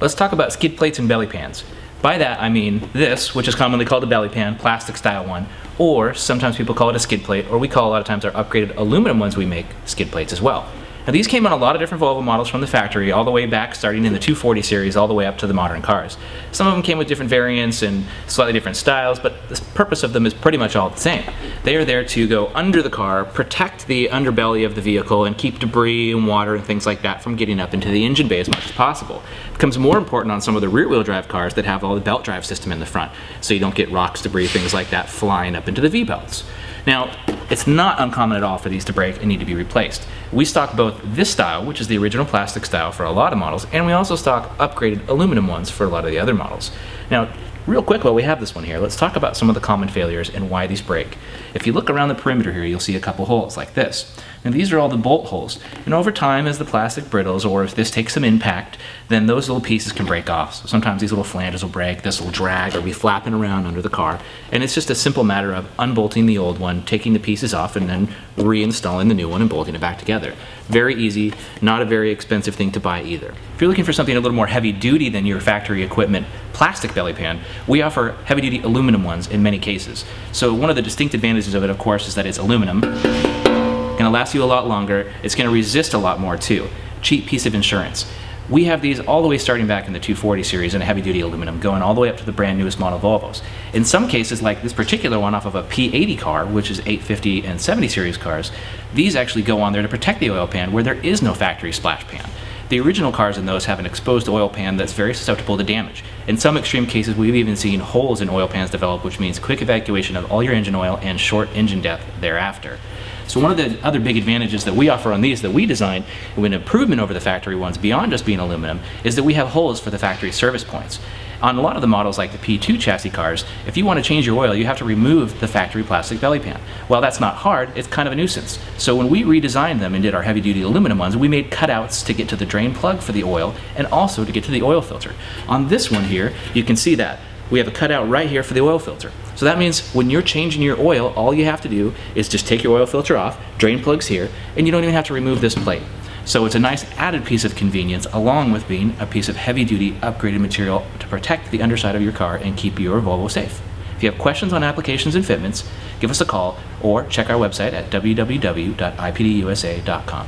Let's talk about skid plates and belly pans. By that I mean this, which is commonly called a belly pan, plastic style one, or sometimes people call it a skid plate, or we call a lot of times our upgraded aluminum ones we make skid plates as well. Now these came on a lot of different Volvo models from the factory, all the way back starting in the 240 series all the way up to the modern cars. Some of them came with different variants and slightly different styles, but the purpose of them is pretty much all the same. They are there to go under the car, protect the underbelly of the vehicle, and keep debris and water and things like that from getting up into the engine bay as much as possible. It becomes more important on some of the rear-wheel drive cars that have all the belt drive system in the front, so you don't get rocks, debris, things like that flying up into the V-belts. Now, it's not uncommon at all for these to break and need to be replaced. We stock both this style, which is the original plastic style for a lot of models, and we also stock upgraded aluminum ones for a lot of the other models. Now, real quick while we have this one here, let's talk about some of the common failures and why these break. If you look around the perimeter here, you'll see a couple holes like this. And these are all the bolt holes. And over time, as the plastic brittles, or if this takes some impact, then those little pieces can break off. So sometimes these little flanges will break, this will drag or be flapping around under the car. And it's just a simple matter of unbolting the old one, taking the pieces off, and then reinstalling the new one and bolting it back together. Very easy, not a very expensive thing to buy either. If you're looking for something a little more heavy duty than your factory equipment plastic belly pan, we offer heavy duty aluminum ones in many cases. So one of the distinct advantages of it, of course, is that it's aluminum. Going to last you a lot longer. It's going to resist a lot more too. Cheap piece of insurance. We have these all the way starting back in the 240 series in a heavy duty aluminum, going all the way up to the brand newest model Volvos. In some cases, like this particular one off of a P80 car, which is 850 and 70 series cars, these actually go on there to protect the oil pan where there is no factory splash pan. The original cars in those have an exposed oil pan that's very susceptible to damage. In some extreme cases, we've even seen holes in oil pans develop, which means quick evacuation of all your engine oil and short engine death thereafter. So one of the other big advantages that we offer on these that we designed with an improvement over the factory ones beyond just being aluminum is that we have holes for the factory service points. On a lot of the models like the P2 chassis cars, if you want to change your oil, you have to remove the factory plastic belly pan. While that's not hard, it's kind of a nuisance. So when we redesigned them and did our heavy duty aluminum ones, we made cutouts to get to the drain plug for the oil and also to get to the oil filter. On this one here, you can see that. We have a cutout right here for the oil filter. So that means when you're changing your oil, all you have to do is just take your oil filter off, drain plug's here, and you don't even have to remove this plate. So it's a nice added piece of convenience along with being a piece of heavy-duty upgraded material to protect the underside of your car and keep your Volvo safe. If you have questions on applications and fitments, give us a call or check our website at www.ipdusa.com.